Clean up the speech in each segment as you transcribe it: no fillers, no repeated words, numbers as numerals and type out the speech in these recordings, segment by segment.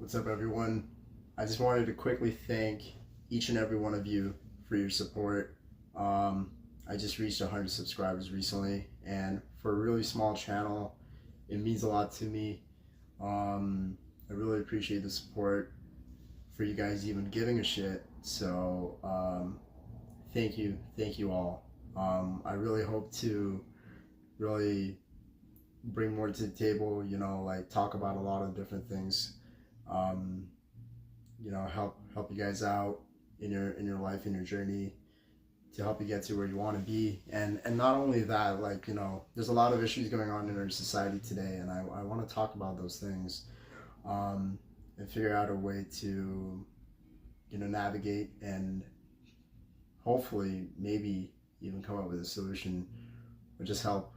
What's up, everyone? I just wanted to quickly thank each and every one of you for your support. I just reached 100 subscribers recently, and for a really small channel, it means a lot to me. I really appreciate the support for you guys even giving a shit. So, thank you all. I really hope to really bring more to the table, like talk about a lot of different things. Um, help you guys out in your life, in your journey, to help you get to where you want to be. And not only that, like, there's a lot of issues going on in our society today, and I want to talk about those things, and figure out a way to navigate and hopefully maybe even come up with a solution, or just help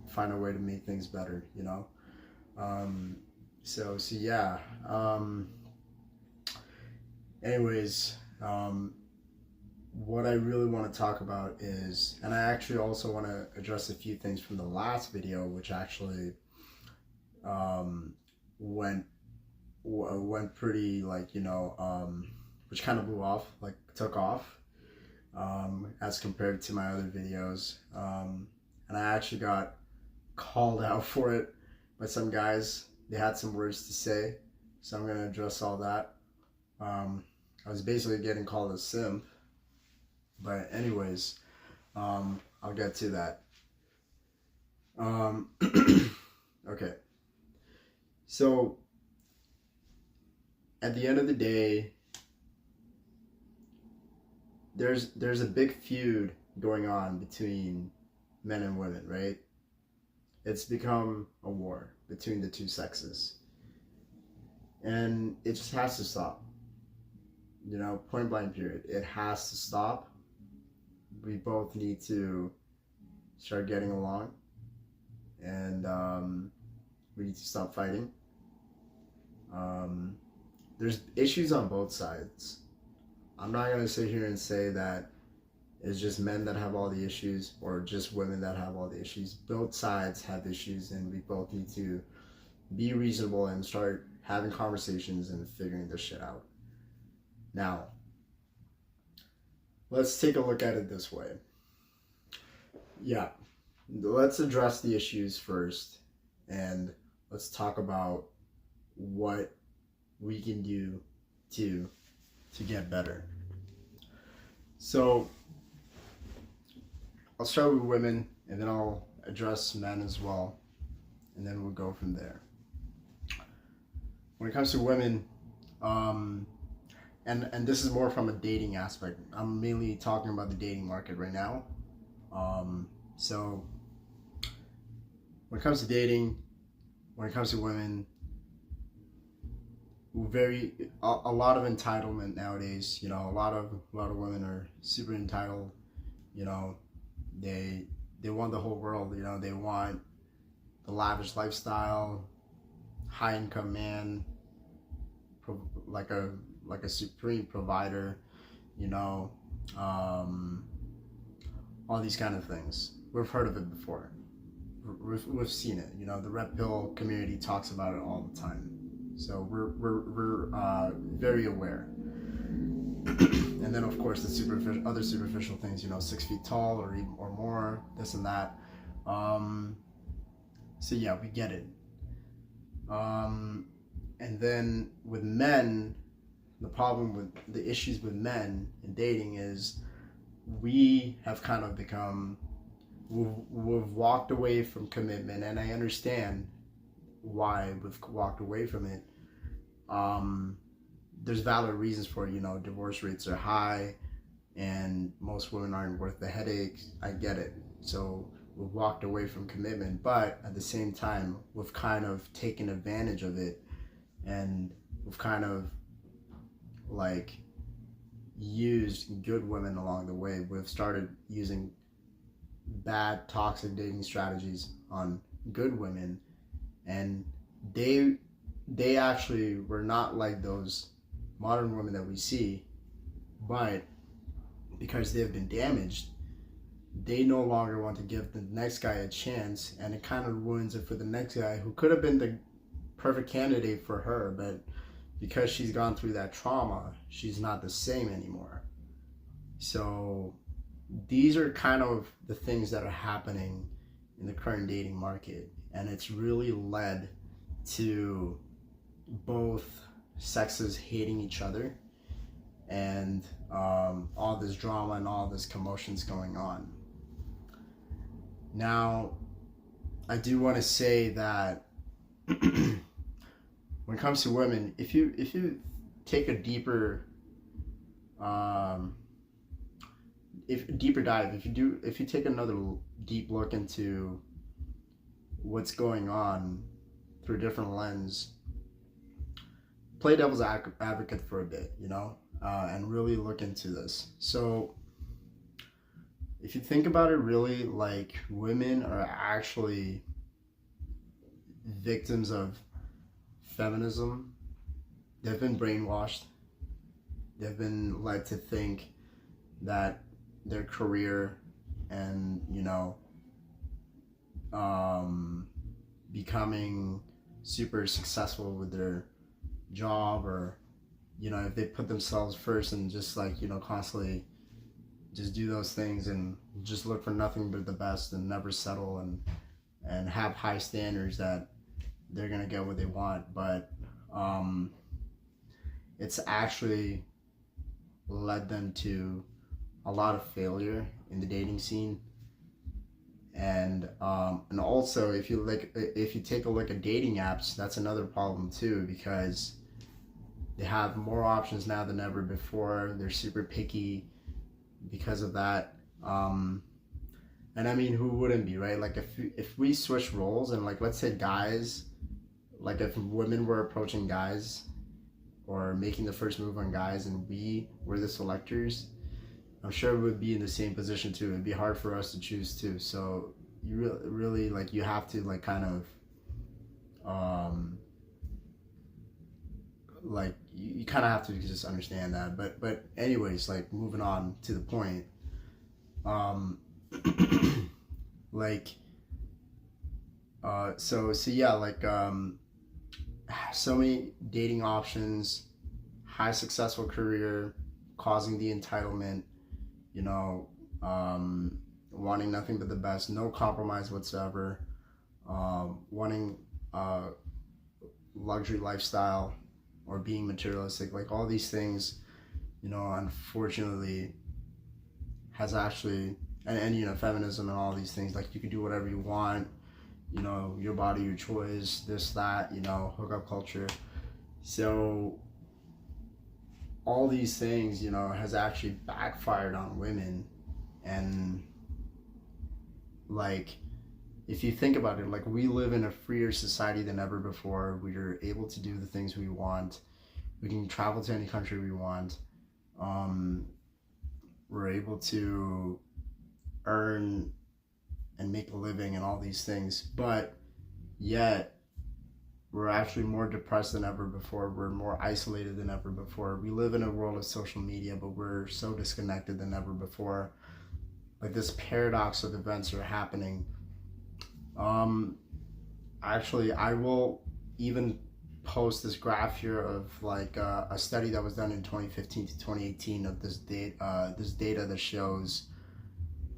find a way to make things better. So yeah. Anyways, what I really want to talk about is, and I actually also want to address a few things from the last video, which actually went pretty, like, which kind of blew off, like took off, as compared to my other videos. And I actually got called out for it by some guys. They had some words to say, so I'm going to address all that. I was basically getting called a simp, but anyways, I'll get to that. Okay, so at the end of the day, there's a big feud going on between men and women, right? It's become a war between the two sexes, and it just has to stop. Point blank period. It has to stop. We both need to start getting along, and we need to stop fighting. There's issues on both sides. I'm not going to sit here and say that it's just men that have all the issues or just women that have all the issues. Both sides have issues, and we both need to be reasonable and start having conversations and figuring this shit out. Now, let's take a look at it this way. Yeah, let's address the issues first, and let's talk about what we can do to get better. So I'll start with women, and then I'll address men as well, and then we'll go from there. When it comes to women, and this is more from a dating aspect. I'm mainly talking about the dating market right now. So when it comes to dating, when it comes to women, a lot of entitlement nowadays. A lot of women are super entitled. They want the whole world. They want the lavish lifestyle, high income man, like a supreme provider, all these kind of things. We've heard of it before. We've seen it. The red pill community talks about it all the time. So we're very aware. And then of course the other superficial things, 6 feet tall or more, this and that. So yeah, we get it. And then with men, the problem with the issues with men in dating is we have kind of become, we've walked away from commitment, and I understand why we've walked away from it. There's valid reasons for it. Divorce rates are high, and most women aren't worth the headache. I get it. So we've walked away from commitment, but at the same time, we've kind of taken advantage of it, and we've kind of like used good women along the way. We've started using bad toxic dating strategies on good women, and they actually were not like those modern women that we see, but because they've been damaged, they no longer want to give the next guy a chance, and it kind of ruins it for the next guy who could have been the perfect candidate for her, but because she's gone through that trauma, she's not the same anymore. So these are kind of the things that are happening in the current dating market, and it's really led to both sexes hating each other and all this drama and all this commotions going on. Now, I do want to say that when it comes to women, if you take a deeper deeper dive, if you take another deep look into what's going on through a different lens, play devil's advocate for a bit, and really look into this. So if you think about it, really, like, women are actually victims of feminism. They've been brainwashed. They've been led to think that their career and becoming super successful with their job, or if they put themselves first and just constantly just do those things and just look for nothing but the best and never settle and have high standards, that they're gonna get what they want. But it's actually led them to a lot of failure in the dating scene. And also, if you take a look at dating apps, that's another problem too, because they have more options now than ever before. They're super picky because of that. And I mean, who wouldn't be, right? Like, if we switch roles and, like, let's say guys, like, if women were approaching guys or making the first move on guys and we were the selectors, I'm sure we would be in the same position too. It'd be hard for us to choose too. So you really like, you have to, like, kind of like, you kind of have to just understand that. But anyways, like, moving on to the point, like, so yeah, like, so many dating options, high successful career, causing the entitlement, wanting nothing but the best, no compromise whatsoever, wanting luxury lifestyle or being materialistic, like, all these things, unfortunately has actually, and feminism and all these things, like, you can do whatever you want, your body, your choice, this, that, hookup culture. So all these things, has actually backfired on women. And, like, if you think about it, like, we live in a freer society than ever before. We are able to do the things we want. We can travel to any country we want. We're able to earn and make a living and all these things, but yet we're actually more depressed than ever before. We're more isolated than ever before. We live in a world of social media, but we're so disconnected than ever before. Like, this paradox of events are happening. Actually, I will even post this graph here of, like, a study that was done in 2015 to 2018 of this data that shows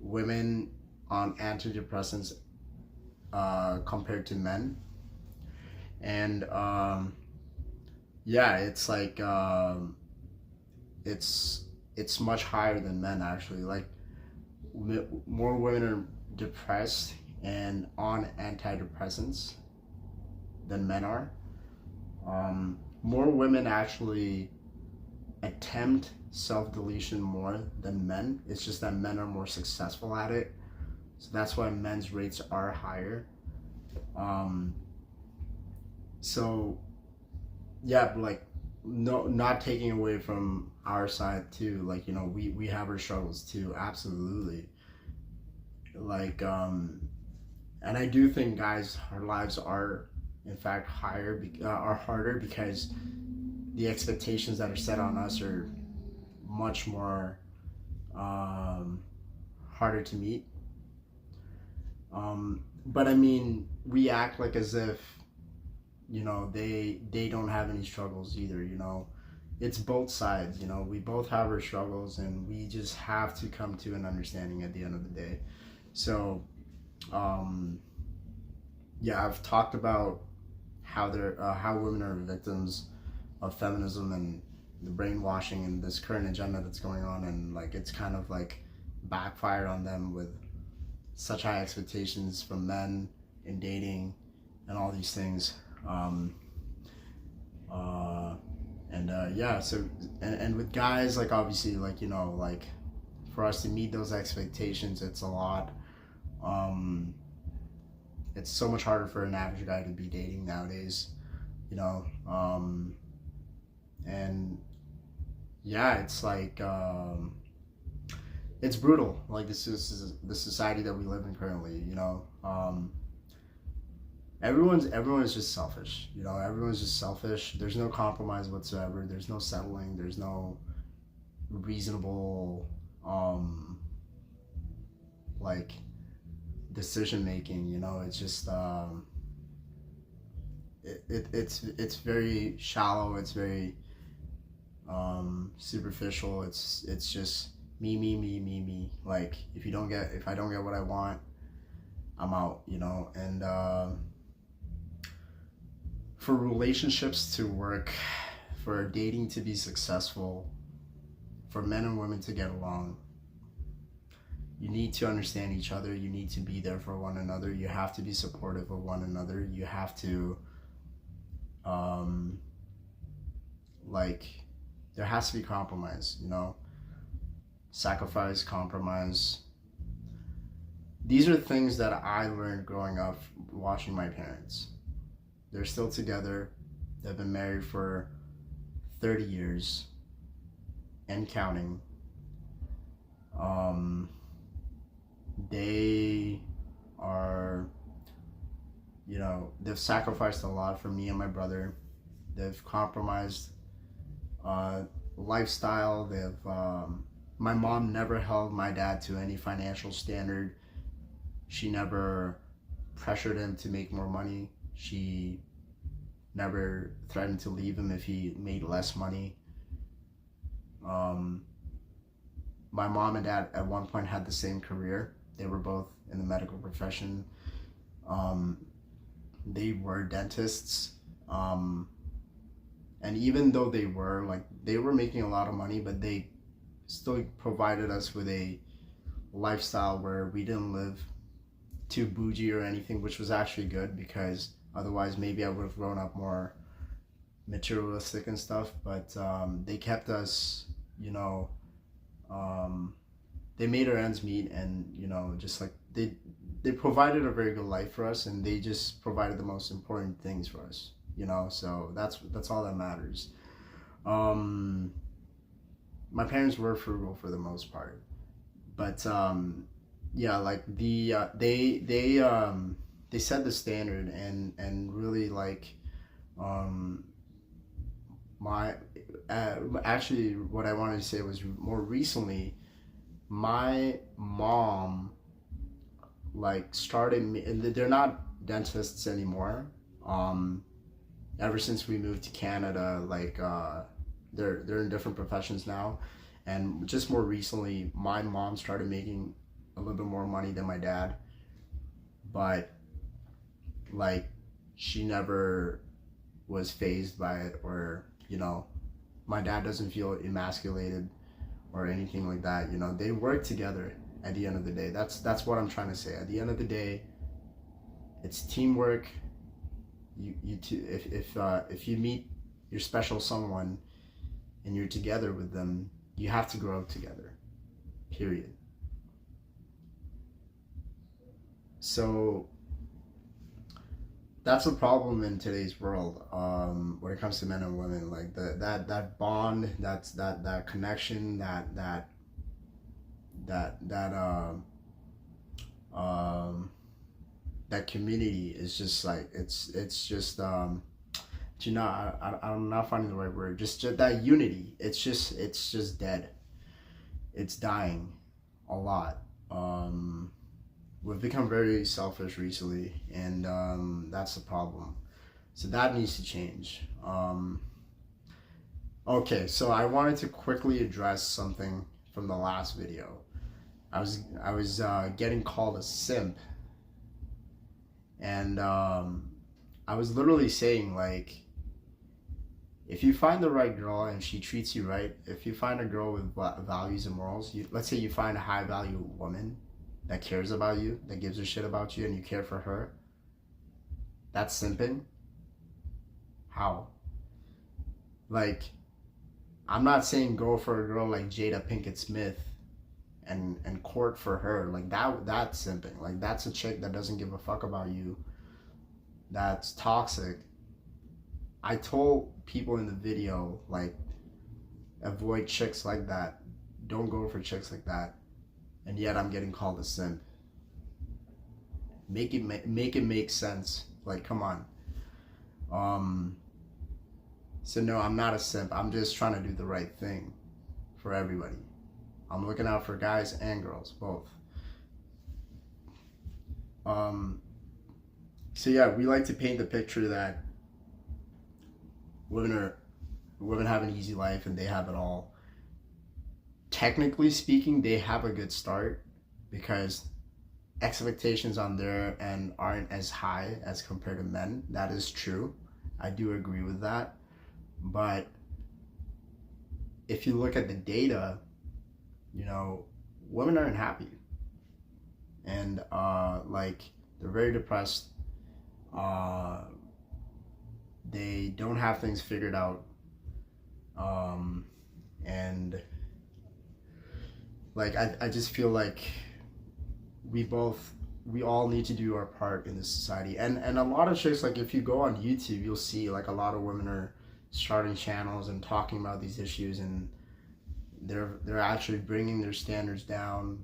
women on antidepressants compared to men. And yeah, it's like it's much higher than men, actually. Like, more women are depressed and on antidepressants than men are. More women actually attempt self-deletion more than men. It's just that men are more successful at it, so that's why men's rates are higher. So yeah, but, like, no, not taking away from our side too, like, we have our struggles too, absolutely. Like, and I do think, guys, our lives are in fact are harder, because the expectations that are set on us are much more harder to meet. But I mean, we act like as if you know, they don't have any struggles either, you know. It's both sides, you know. We both have our struggles, and we just have to come to an understanding at the end of the day. So um yeah, I've talked about how women are victims of feminism and the brainwashing and this current agenda that's going on, and like it's kind of like backfired on them with such high expectations from men in dating and all these things. Um, uh, yeah, so and with guys, like obviously, like you know, like for us to meet those expectations, it's a lot. Um, it's so much harder for an average guy to be dating nowadays, you know. And yeah, it's like it's brutal. Like this is the society that we live in currently, you know. Everyone's just selfish, you know. Everyone's just selfish. There's no compromise whatsoever. There's no settling. There's no reasonable like decision making, you know. It's just it's very shallow. It's very superficial. It's just me. Like if I don't get what I want, I'm out, you know. And for relationships to work, for dating to be successful, for men and women to get along, you need to understand each other. You need to be there for one another. You have to be supportive of one another. You have to like there has to be compromise, you know. Sacrifice, compromise. These are things that I learned growing up watching my parents. They're still together. They've been married for 30 years and counting. They are, you know, they've sacrificed a lot for me and my brother. They've compromised lifestyle. My mom never held my dad to any financial standard. She never pressured him to make more money. She never threatened to leave him if he made less money. My mom and dad at one point had the same career. They were both in the medical profession. They were dentists. And even though they were making a lot of money, but they still provided us with a lifestyle where we didn't live too bougie or anything, which was actually good, because otherwise maybe I would have grown up more materialistic and stuff. But they kept us, you know, they made our ends meet, and you know, just like they provided a very good life for us, and they just provided the most important things for us, you know. So that's all that matters. My parents were frugal for the most part, but yeah, like they set the standard, and really like my actually what I wanted to say was more recently, my mom like started me, and they're not dentists anymore. Ever since we moved to Canada, like they're in different professions now, and just more recently, my mom started making a little bit more money than my dad, but like she never was phased by it, or you know, my dad doesn't feel emasculated or anything like that. You know, they work together at the end of the day. That's what I'm trying to say. At the end of the day, it's teamwork. If you meet your special someone and you're together with them, you have to grow up together. Period. So that's a problem in today's world, when it comes to men and women. Like that bond, that connection, that community is just like it's just you know, I'm not finding the right word. Just that unity. It's just dead. It's dying a lot. We've become very selfish recently, and that's the problem. So that needs to change. Okay, so I wanted to quickly address something from the last video. I was getting called a simp, and I was literally saying, like, if you find the right girl and she treats you right, if you find a girl with values and morals, let's say you find a high value woman that cares about you, that gives a shit about you, and you care for her, that's simping. How? Like, I'm not saying go for a girl like Jada Pinkett Smith and court for her. Like, that's simping. Like, that's a chick that doesn't give a fuck about you. That's toxic. I told people in the video, like, avoid chicks like that. Don't go for chicks like that. And yet I'm getting called a simp. Make it make sense. Like, come on. So no, I'm not a simp. I'm just trying to do the right thing for everybody. I'm looking out for guys and girls, both. So yeah, we like to paint the picture that women have an easy life and they have it all. Technically speaking, they have a good start because expectations on their end aren't as high as compared to men. That is true. I do agree with that. But if you look at the data, women aren't happy. And like, they're very depressed. They don't have things figured out. And like, I just feel like we all need to do our part in this society. And a lot of chicks, like, if you go on YouTube, you'll see like a lot of women are starting channels and talking about these issues, and they're actually bringing their standards down,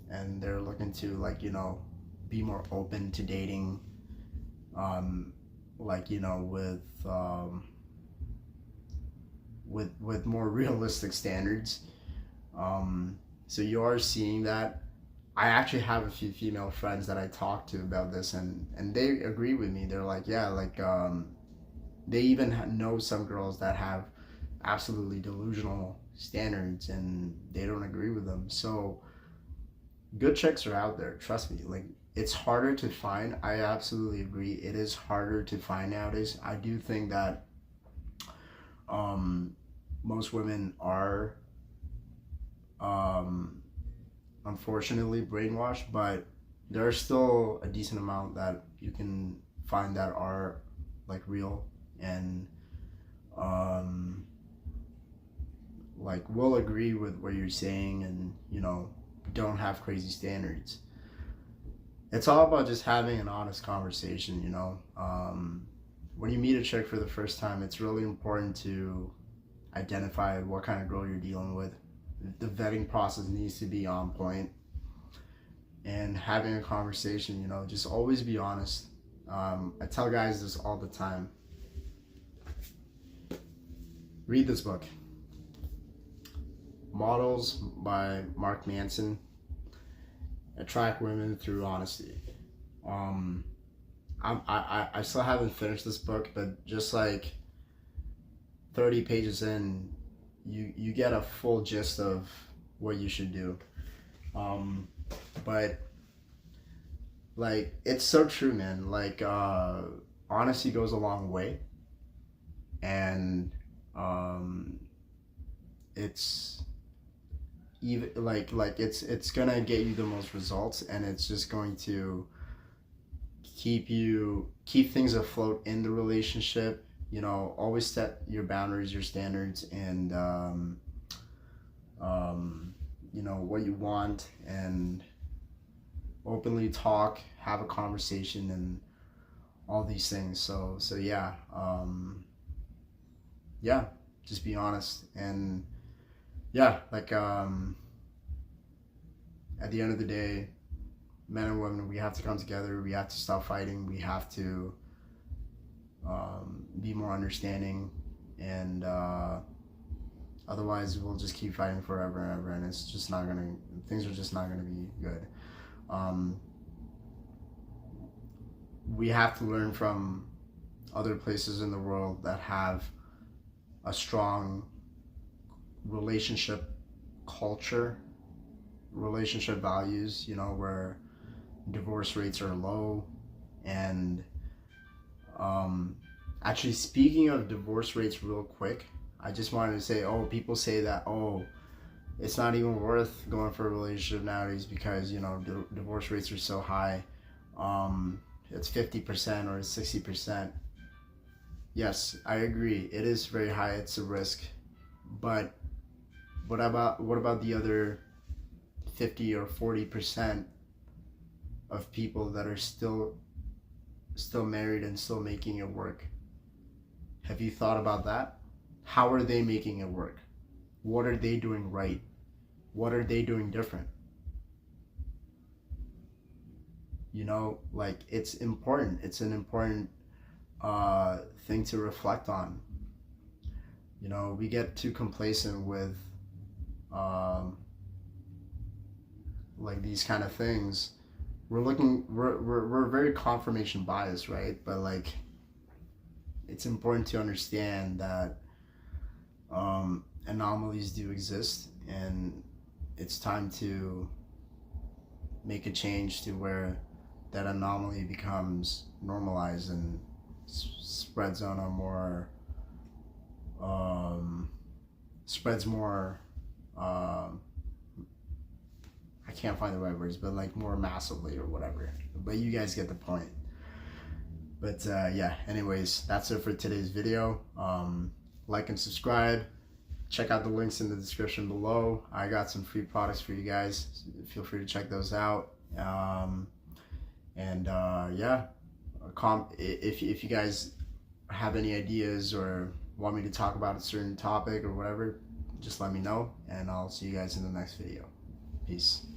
and they're looking to, like, be more open to dating, like, with more realistic standards. So you are seeing that. I actually have a few female friends that I talk to about this, and they agree with me. They're like, yeah, like, they even know some girls that have absolutely delusional standards, and they don't agree with them. So good chicks are out there, trust me. Like, it's harder to find. I absolutely agree, it is harder to find nowadays. I do think that most women are unfortunately brainwashed, but there's still a decent amount that you can find that are, like, real and like, will agree with what you're saying, and don't have crazy standards. It's all about just having an honest conversation. When you meet a chick for the first time, it's really important to identify what kind of girl you're dealing with. The vetting process needs to be on point, and having a conversation, just always be honest. I tell guys this all the time. Read this book, Models by Mark Manson. Attract women through honesty. I still haven't finished this book, but just like 30 pages in, you get a full gist of what you should do. But like, it's so true, man. Like, honesty goes a long way, and it's even like it's gonna get you the most results, and it's just going to keep things afloat in the relationship. Always set your boundaries, your standards, and what you want, and openly talk, have a conversation, and all these things. So yeah, just be honest. And yeah, like, at the end of the day, men and women, we have to come together. We have to stop fighting. We have to be more understanding, and otherwise we'll just keep fighting forever and ever, and things are just not gonna be good. We have to learn from other places in the world that have a strong relationship culture, relationship values, you know, where divorce rates are low. And actually, speaking of divorce rates real quick, I just wanted to say, oh, people say that, oh, it's not even worth going for a relationship nowadays because, you know, divorce rates are so high. It's 50% or 60%. Yes, I agree. It is very high. It's a risk. But what about the other 50 or 40% of people that are still married and still making it work? Have you thought about that? How are they making it work? What are they doing right? What are they doing different? You know, like, it's important. It's an important thing to reflect on. You know, we get too complacent with like these kind of things. We're very confirmation biased, right? But like, it's important to understand that anomalies do exist, and it's time to make a change to where that anomaly becomes normalized and spreads on a more spreads more I can't find the right words, but like more massively or whatever. But you guys get the point. But yeah, anyways, that's it for today's video. Like and subscribe. Check out the links in the description below. I got some free products for you guys. Feel free to check those out. Yeah, if you guys have any ideas or want me to talk about a certain topic or whatever, just let me know, and I'll see you guys in the next video. Peace.